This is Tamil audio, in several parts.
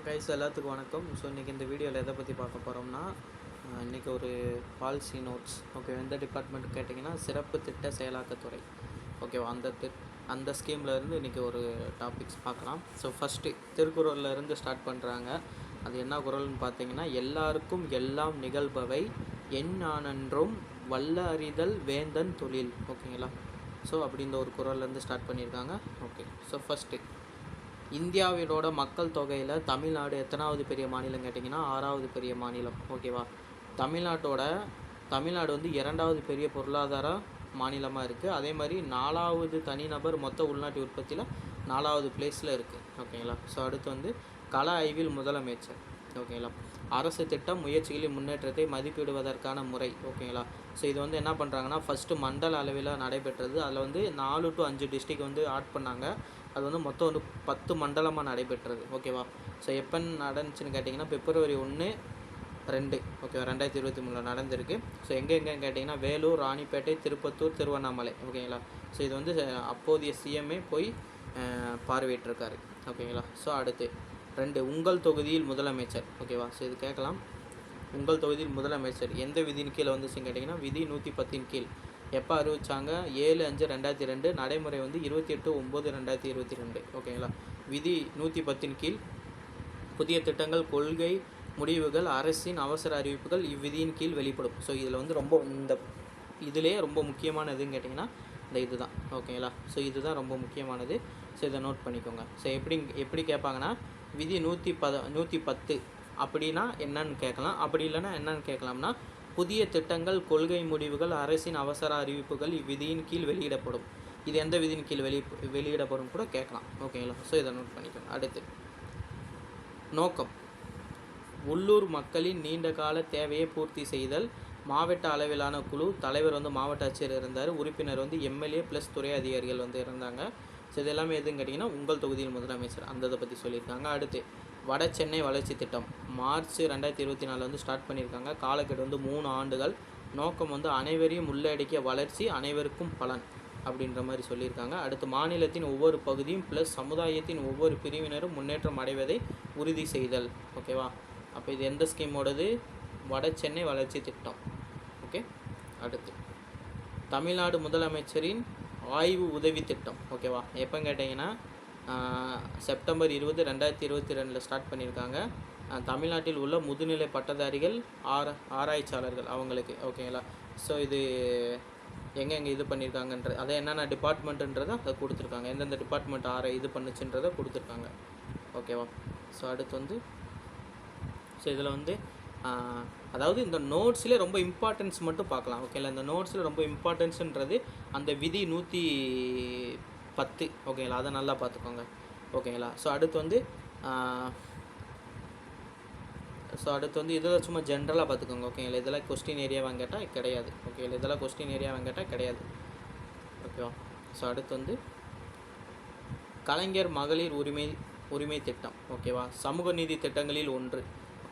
கைஸ் எல்லாத்துக்கும் வணக்கம். ஸோ இன்றைக்கி இந்த வீடியோவில் எதை பற்றி பார்க்க போகிறோம்னா, இன்றைக்கி ஒரு பாலிசி நோட்ஸ். ஓகே, எந்த டிபார்ட்மெண்ட் கேட்டிங்கன்னா சிறப்பு திட்ட செயலாக்கத்துறை. ஓகேவா, அந்த ஸ்கீமில் இருந்து இன்றைக்கி ஒரு டாபிக்ஸ் பார்க்கலாம். ஸோ ஃபஸ்ட்டு திருக்குறளில் இருந்து ஸ்டார்ட் பண்ணுறாங்க. அது என்ன குறள்னு பார்த்தீங்கன்னா, எல்லாருக்கும் எல்லாம் நிகழ்பவை எஞ்ஞானென்றும் வல்ல அறிதல் வேந்தன் தொழில். ஓகேங்களா, ஸோ அப்படின்ற ஒரு குறள்லேருந்து ஸ்டார்ட் பண்ணியிருக்காங்க. ஓகே, ஸோ ஃபஸ்ட்டு இந்தியாவினோட மக்கள் தொகையில் தமிழ்நாடு எத்தனாவது பெரிய மாநிலம் கேட்டிங்கன்னா 6வது பெரிய மாநிலம். ஓகேவா, தமிழ்நாடு வந்து 2வது பெரிய பொருளாதார மாநிலமாக இருக்குது. அதே மாதிரி 4வது தனிநபர் மொத்த உள்நாட்டு உற்பத்தியில் 4வது பிளேஸில் இருக்குது. ஓகேங்களா, ஸோ அடுத்து வந்து கல ஆய்வில் முதலமைச்சர். ஓகேங்களா, அரசு திட்டம் முயற்சிகளின் முன்னேற்றத்தை மதிப்பிடுவதற்கான முறை. ஓகேங்களா, ஸோ இது வந்து என்ன பண்ணுறாங்கன்னா, ஃபஸ்ட்டு மண்டல அளவில் நடைபெற்றது. அதில் வந்து 4 to 5 டிஸ்ட்ரிக் வந்து ஆட் பண்ணாங்க. அது வந்து மொத்தம் வந்து 10 மண்டலமாக நடைபெற்றது. ஓகேவா, ஸோ எப்போ நடந்துச்சுன்னு கேட்டிங்கன்னா February 1, 2 ஓகேவா 2023 நடந்திருக்கு. ஸோ எங்கெங்கன்னு கேட்டிங்கன்னா வேலூர், ராணிப்பேட்டை, திருப்பத்தூர், திருவண்ணாமலை. ஓகேங்களா, ஸோ இது வந்து அப்போதைய சிஎம்ஏ போய் பார்வையிட்டிருக்காரு. ஓகேங்களா, ஸோ அடுத்து 2 உங்கள் தொகுதியில் முதலமைச்சர். ஓகேவா, ஸோ இது கேட்கலாம். உங்கள் தொகுதியில் முதலமைச்சர் எந்த விதியின் கீழே வந்துச்சுன்னு கேட்டிங்கன்னா விதி 110 கீழ். எப்போ அறிவிச்சாங்க? 7/5/2002. நடைமுறை வந்து 28/9/2022. ஓகேங்களா, விதி 110 கீழ் புதிய திட்டங்கள், கொள்கை முடிவுகள், அரசின் அவசர அறிவிப்புகள் இவ்விதியின் கீழ் வெளிப்படும். ஸோ இதில் வந்து இதிலே ரொம்ப முக்கியமானதுன்னு கேட்டிங்கன்னா இந்த இது தான். ஓகேங்களா, ஸோ இதுதான் ரொம்ப முக்கியமானது. ஸோ இதை நோட் பண்ணிக்கோங்க. ஸோ எப்படி கேட்பாங்கன்னா, விதி 110 அப்படின்னா என்னன்னு கேட்கலாம். அப்படி இல்லைன்னா என்னன்னு கேட்கலாம்னா, புதிய திட்டங்கள், கொள்கை முடிவுகள், அரசின் அவசர அறிவிப்புகள் இவ்விதியின் கீழ் வெளியிடப்படும். இது எந்த விதியின் கீழ் வெளியிடப்படும் கூட கேட்கலாம். ஓகேங்களா, ஸோ இதை நோட் பண்ணிக்கோங்க. அடுத்து நோக்கம், உள்ளூர் மக்களின் நீண்ட கால தேவையை பூர்த்தி செய்தல். மாவட்ட அளவிலான குழு தலைவர் வந்து மாவட்ட ஆட்சியர் இருந்தார். உறுப்பினர் வந்து எம்எல்ஏ ப்ளஸ் துறை அதிகாரிகள் வந்து இருந்தாங்க. ஸோ இது எல்லாமே எதுன்னு கேட்டிங்கன்னா உங்கள் தொகுதியில் முதலமைச்சர், அந்த இதை பற்றி சொல்லியிருக்காங்க. அடுத்து வட சென்னை வளர்ச்சி திட்டம் மார்ச் 2024 வந்து ஸ்டார்ட் பண்ணியிருக்காங்க. காலக்கெடு வந்து 3 ஆண்டுகள். நோக்கம் வந்து அனைவரையும் உள்ளடக்கிய வளர்ச்சி, அனைவருக்கும் பலன் அப்படின்ற மாதிரி சொல்லியிருக்காங்க. அடுத்து மாநிலத்தின் ஒவ்வொரு பகுதியும் ப்ளஸ் சமுதாயத்தின் ஒவ்வொரு பிரிவினரும் முன்னேற்றம் அடைவதை உறுதி செய்தல். ஓகேவா, அப்போ இது எந்த ஸ்கீமோடது? வட சென்னை வளர்ச்சி திட்டம். ஓகே, அடுத்து தமிழ்நாடு முதலமைச்சரின் ஆய்வு உதவி திட்டம். ஓகேவா, எப்போ கேட்டிங்கன்னா செப்டம்பர் 20, 2022 ஸ்டார்ட் பண்ணியிருக்காங்க. தமிழ்நாட்டில் உள்ள முதுநிலை பட்டதாரிகள், ஆராய்ச்சியாளர்கள் அவங்களுக்கு. ஓகேங்களா, ஸோ இது எங்கெங்கே இது பண்ணியிருக்காங்கன்றது, அதை என்னென்ன டிபார்ட்மெண்ட்டுன்றதை அதை கொடுத்துருக்காங்க. எந்தெந்த டிபார்ட்மெண்ட் இது பண்ணுச்சுன்றதை கொடுத்துருக்காங்க. ஓகேவா, ஸோ அடுத்து வந்து ஸோ இதில் வந்து அதாவது இந்த நோட்ஸில் ரொம்ப இம்பார்ட்டன்ஸ் மட்டும் பார்க்கலாம். ஓகேங்களா, இந்த நோட்ஸில் ரொம்ப இம்பார்ட்டன்ஸுன்றது அந்த விதி 110. ஓகேங்களா, அதை நல்லா பார்த்துக்கோங்க. ஓகேங்களா, ஸோ அடுத்து வந்து இதில் சும்மா ஜென்ரலாக பார்த்துக்கோங்க. ஓகேங்களா, இதெல்லாம் கொஸ்டின் ஏரியாவாக கேட்டால் கிடையாது. ஓகேங்களா, இதெல்லாம் கொஸ்டின் ஏரியாவாக கேட்டால் கிடையாது. ஓகேவா, ஸோ அடுத்து வந்து கலைஞர் மகளிர் உரிமை திட்டம். ஓகேவா, சமூக நீதி திட்டங்களில் ஒன்று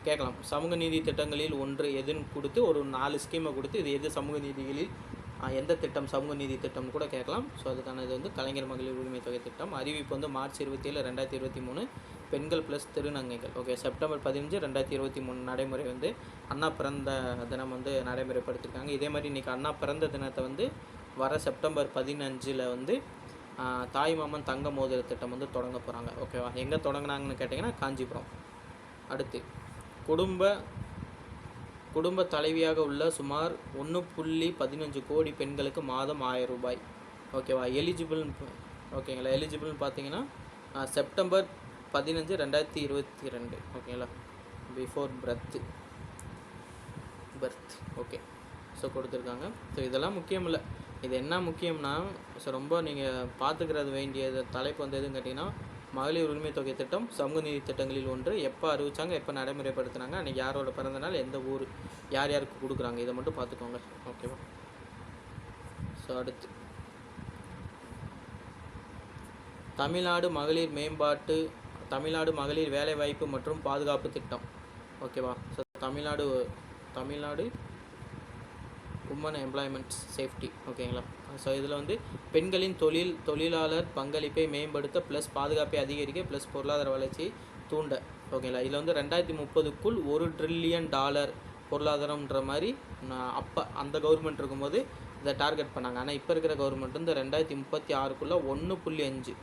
கேட்கலாம். சமூக நீதி திட்டங்களில் ஒன்று எதுன்னு கொடுத்து ஒரு 4 ஸ்கீமை கொடுத்து இது எது சமூக நீதிகளில் எந்த திட்டம் சமூக நீதி திட்டம்னு கூட கேட்கலாம். ஸோ அதுக்கான இது வந்து கலைஞர் மகளிர் உரிமை தொகை திட்டம். அறிவிப்பு வந்து மார்ச் 27, 2023. பெண்கள் ப்ளஸ் திருநங்கைகள். ஓகே, செப்டம்பர் 15, 2023 நடைமுறை வந்து அண்ணா பிறந்த தினம் வந்து நடைமுறைப்படுத்தியிருக்காங்க. இதே மாதிரி இன்றைக்கி அண்ணா பிறந்த தினத்தை வந்து வர செப்டம்பர் 15 வந்து தாய்மாமன் தங்க மோதிர திட்டம் வந்து தொடங்க போகிறாங்க. ஓகேவா, எங்கே தொடங்கினாங்கன்னு கேட்டிங்கன்னா காஞ்சிபுரம். அடுத்து குடும்ப தலைவியாக உள்ள சுமார் 1.15 கோடி பெண்களுக்கு மாதம் 1000 ரூபாய். ஓகேவா, ஓகேங்களா, எலிஜிபிள்னு பார்த்தீங்கன்னா செப்டம்பர் 15, 2022. ஓகேங்களா, பிஃபோர் பர்த். ஓகே, ஸோ கொடுத்துருக்காங்க. ஸோ இதெல்லாம் முக்கியம் இல்லை. இது என்ன முக்கியம்னா, ஸோ ரொம்ப நீங்கள் பார்த்துக்கிறது வேண்டிய தலைப்பு வந்து எதுன்னு கேட்டிங்கன்னா மகளிர் உரிமை தொகை திட்டம், சமூக நீதி திட்டங்களில் ஒன்று, எப்போ அறிவிச்சாங்க, எப்போ நடைமுறைப்படுத்தினாங்க, அன்றைக்கி யாரோட பிறந்தநாள், எந்த ஊர், யார் யாருக்கு கொடுக்குறாங்க, இதை மட்டும் பார்த்துக்கோங்க. ஓகேவா, ஸோ அடுத்து தமிழ்நாடு மகளிர் வேலைவாய்ப்பு மற்றும் பாதுகாப்பு திட்டம். ஓகேவா, so Tamil Nadu woman employment safety. ஓகேங்களா, ஸோ இதில் வந்து பெண்களின் தொழிலாளர் பங்களிப்பை மேம்படுத்த ப்ளஸ் பாதுகாப்பை அதிகரிக்க ப்ளஸ் பொருளாதார வளர்ச்சியை தூண்ட ஓகேங்களா. இதில் வந்து 2030க்குள் $1 ட்ரில்லியன் பொருளாதாரம்ன்ற மாதிரி அப்போ அந்த கவர்மெண்ட் இருக்கும்போது இதை டார்கெட் பண்ணாங்க. ஆனால் இப்போ இருக்கிற கவர்மெண்ட் வந்து 2036க்குள்ளே 1.5,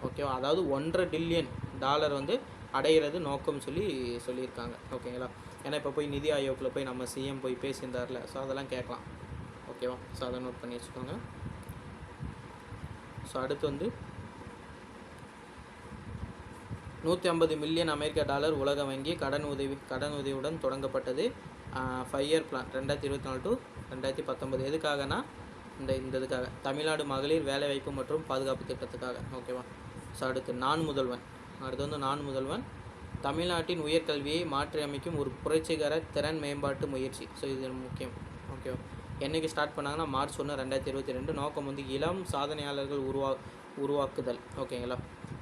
ஓகேவா, அதாவது $1.5 டில்லியன் வந்து அடைகிறது நோக்கம் சொல்லியிருக்காங்க. ஓகேங்களா. ஏன்னா இப்போ போய் நிதி ஆயோக்கில் போய் நம்ம சிஎம் போய் பேசியிருந்தார்ல, ஸோ அதெல்லாம் கேட்கலாம். ஓகேவா. ஸோ அதை நோட் பண்ணி வச்சுக்கோங்க. ஸோ அடுத்து வந்து $150 மில்லியன் உலக வங்கி கடன் உதவியுடன் தொடங்கப்பட்டது. 5 இயர் பிளான் 2024 to 2019. எதுக்காகனா இந்த இதுக்காக தமிழ்நாடு மகளிர் வேலைவாய்ப்பு மற்றும் பாதுகாப்பு திட்டத்துக்காக. ஓகேவா. ஸோ அடுத்து நான் முதல்வன் தமிழ்நாட்டின் உயர்கல்வியை மாற்றி அமைக்கும் ஒரு புரட்சிகர திறன் மேம்பாட்டு முயற்சி. ஸோ இது முக்கியம். ஓகேவா. என்றைக்கு ஸ்டார்ட் பண்ணாங்கன்னா March 1, 2022. நோக்கம் வந்து இளம் சாதனையாளர்கள் உருவாக்குதல். ஓகேங்களா.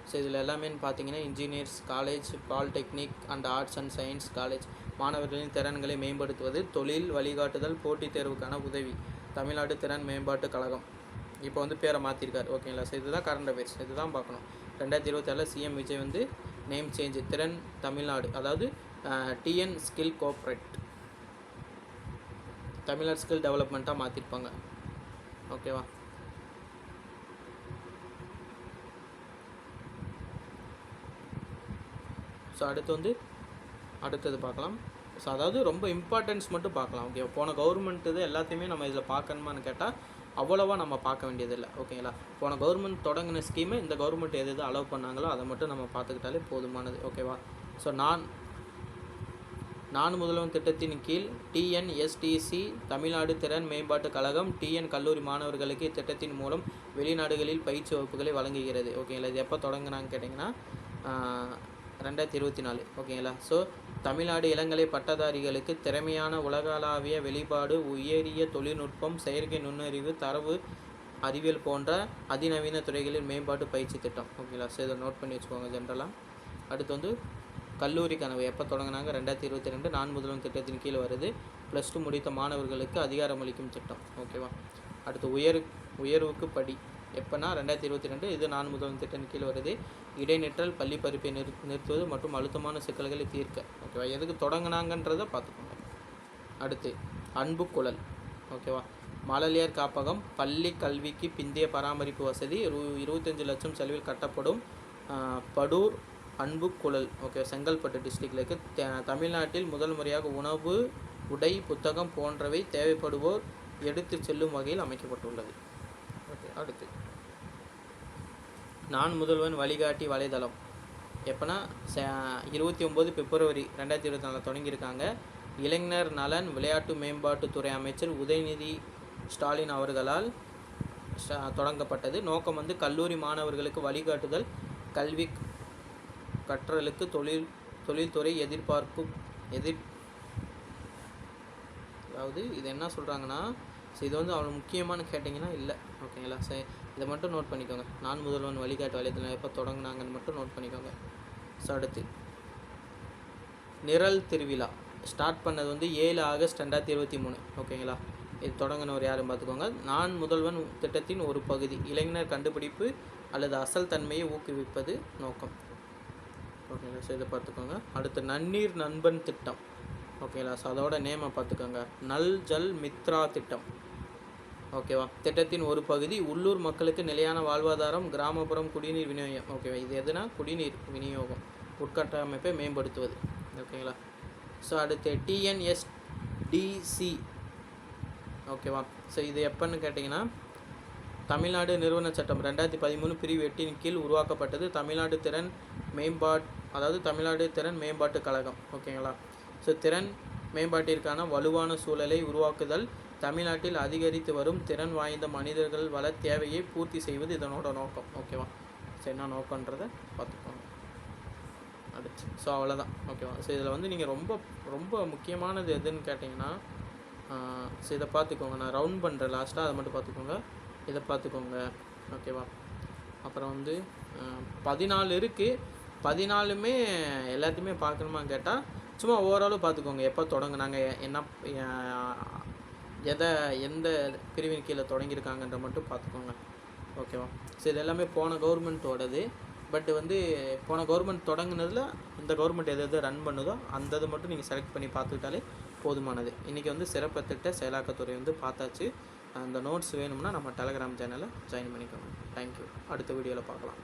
ஸோ இதில் எல்லாமே பார்த்தீங்கன்னா engineers college, polytechnic and arts and science college மாணவர்களின் திறன்களை மேம்படுத்துவது, தொழில் வழிகாட்டுதல், போட்டித் தேர்வுக்கான உதவி, தமிழ்நாடு திறன் மேம்பாட்டு கழகம். இப்போ வந்து பேரை மாற்றிருக்காரு. ஓகேங்களா. ஸோ இதுதான் கரண்ட் அஃபேர்ஸ், இதுதான் பார்க்கணும். 2024 சிஎம் விஜய் வந்து நேம் சேஞ்ச் திறன் தமிழ்நாடு, அதாவது TN skill cooperate, Tamil Nadu skill டெவலப்மெண்ட்டாக மாற்றிருப்பாங்க. ஓகேவா. ஸோ அடுத்தது பார்க்கலாம். ஸோ அதாவது ரொம்ப இம்பார்ட்டன்ஸ் மட்டும் பார்க்கலாம். ஓகே. போன கவர்மெண்ட் இது எல்லாத்தையுமே நம்ம இதில் பார்க்கணுமான்னு கேட்டால் அவ்வளோவா நம்ம பார்க்க வேண்டியதில்லை. ஓகேங்களா. போன கவர்மெண்ட் தொடங்கின ஸ்கீமை இந்த கவர்மெண்ட் எது அலோவ் பண்ணாங்களோ அதை மட்டும் நம்ம பார்த்துக்கிட்டாலே போதுமானது. ஓகேவா. ஸோ நான் முதல்வன் திட்டத்தின் கீழ் டிஎன்எஸ்டிசி தமிழ்நாடு திறன் மேம்பாட்டு கழகம் டிஎன் கல்லூரி மாணவர்களுக்கு இத்திட்டத்தின் மூலம் வெளிநாடுகளில் பயிற்சி வகுப்புகளை வழங்குகிறது. ஓகேங்களா. இது எப்போ தொடங்கினான்னு கேட்டிங்கன்னா 2024. ஓகேங்களா. ஸோ தமிழ்நாடு இளங்கலை பட்டதாரிகளுக்கு திறமையான உலகளாவிய வெளிப்பாடு, உயரிய தொழில்நுட்பம், செயற்கை நுண்ணறிவு, தரவு அறிவியல் போன்ற அதிநவீன துறைகளில் மேம்பாட்டு பயிற்சி திட்டம். ஓகேங்களா. ஸோ இதை நோட் பண்ணி வச்சுக்கோங்க ஜென்ரலாக. அடுத்து வந்து கல்லூரி கனவு எப்போ தொடங்கினாங்க 2022. நான் முதல்வன் திட்டத்தின் கீழ் வருது. +2 முடித்த மாணவர்களுக்கு அதிகாரமளிக்கும் திட்டம். ஓகேவா. அடுத்து உயர்வுக்கு படி எப்போனா 2022. இது நான் முதல்வன் திட்டத்தின் கீழ் வருது. இடைநிற்றல், பள்ளி படிப்பை நிறுத்துவது மற்றும் அழுத்தமான சிக்கல்களை தீர்க்க. ஓகேவா. எதுக்கு தொடங்கினாங்கன்றதை பார்த்துக்கோங்க. அடுத்து அன்பு குழல். ஓகேவா. மழலையர் காப்பகம், பள்ளி கல்விக்கு பிந்தைய பராமரிப்பு வசதி 25 லட்சம் செலவில் கட்டப்படும். படூர் அன்பு குழல். ஓகே. செங்கல்பட்டு டிஸ்ட்ரிக்டில் இருக்குது. தமிழ்நாட்டில் முதல் முறையாக உணவு, உடை, புத்தகம் போன்றவை தேவைப்படுவோர் எடுத்து செல்லும் வகையில் அமைக்கப்பட்டுள்ளது. ஓகே. அடுத்து நான் முதல்வன் வழிகாட்டி வலைதளம் எப்போனா 29 பிப்ரவரி 2024 தொடங்கியிருக்காங்க. இளைஞர் நலன் விளையாட்டு மேம்பாட்டுத்துறை அமைச்சர் உதயநிதி ஸ்டாலின் அவர்களால் தொடங்கப்பட்டது. நோக்கம் வந்து கல்லூரி மாணவர்களுக்கு வழிகாட்டுதல், கல்வி கற்றலுக்கு தொழில்துறை அதாவது இது என்ன சொல்கிறாங்கன்னா, ஸோ இது வந்து அவ்வளோ முக்கியமானு கேட்டிங்கன்னா இல்லை. ஓகேங்களா. சரி, இதை மட்டும் நோட் பண்ணிக்கோங்க. நான் முதல்வன் வழிகாட்டு வலைத்தளம் எப்போ தொடங்கினாங்கன்னு மட்டும் நோட் பண்ணிக்கோங்க. ஸோ அடுத்து நிரல் திருவிழா ஸ்டார்ட் பண்ணது வந்து 7 ஆகஸ்ட் 2023. ஓகேங்களா. இது தொடங்கினவர் யாரும் பார்த்துக்கோங்க. நான் முதல்வன் திட்டத்தின் ஒரு பகுதி, இளைஞர் கண்டுபிடிப்பு அல்லது அசல் தன்மையை ஊக்குவிப்பது நோக்கம். ஓகேங்களா. ஸோ இதை பார்த்துக்கோங்க. அடுத்து நன்னீர் நண்பன் திட்டம். ஓகேங்களா. ஸோ அதோட நேமை பார்த்துக்கோங்க. நல் ஜல் மித்ரா திட்டம். ஓகேவா. திட்டத்தின் ஒரு பகுதி, உள்ளூர் மக்களுக்கு நிலையான வாழ்வாதாரம், கிராமப்புறம் குடிநீர் விநியோகம். ஓகேவா. இது எதுனா குடிநீர் விநியோகம் உட்கட்டமைப்பை மேம்படுத்துவது. ஓகேங்களா. ஸோ அடுத்து டிஎன்எஸ்டிசி. ஓகேவா. ஸோ இது எப்போன்னு கேட்டிங்கன்னா தமிழ்நாடு நிறுவன சட்டம் 2013 பிரிவு 8 கீழ் உருவாக்கப்பட்டது. தமிழ்நாடு திறன் மேம்பாட்டு கழகம். ஓகேங்களா. ஸோ திறன் மேம்பாட்டிற்கான வலுவான சூழலை உருவாக்குதல், தமிழ்நாட்டில் அதிகரித்து வரும் திறன் வாய்ந்த மனிதர்கள் வள தேவையை பூர்த்தி செய்வது இதனோட நோக்கம். ஓகேவா. ஸோ என்ன நோக்கன்றதை பார்த்துக்கோங்க. அடுத்து ஸோ அவ்வளோதான். ஓகேவா. ஸோ இதில் வந்து நீங்கள் ரொம்ப ரொம்ப முக்கியமானது எதுன்னு கேட்டிங்கன்னா, ஸோ இதை பார்த்துக்கோங்க. நான் ரவுண்ட் பண்ணுறேன் லாஸ்ட்டாக, அதை மட்டும் பார்த்துக்கோங்க. இதை பார்த்துக்கோங்க. ஓகேவா. அப்புறம் வந்து 14 இருக்குது. 14மே எல்லாத்தையுமே பார்க்கணுமான்னு கேட்டால் சும்மா ஓவராலும் பார்த்துக்கோங்க. எப்போ தொடங்கினாங்க, என்ன எந்த பிரிவின் கீழே தொடங்கியிருக்காங்கன்ற மட்டும் பார்த்துக்கோங்க. ஓகேவா. ஸோ இது எல்லாமே போன கவர்மெண்ட்டோடது. பட் வந்து போன கவர்மெண்ட் தொடங்குனதில் இந்த கவர்மெண்ட் எது எது ரன் பண்ணுதோ அந்த இது மட்டும் நீங்கள் செலக்ட் பண்ணி பார்த்துக்கிட்டாலே போதுமானது. இன்றைக்கி வந்து சிறப்பு திட்ட செயலாக்கத்துறை வந்து பார்த்தாச்சு. அந்த நோட்ஸ் வேணும்னா நம்ம டெலகிராம் சேனலை ஜாயின் பண்ணிக்கோங்க. தேங்க்யூ. அடுத்த வீடியோவில் பார்க்கலாம்.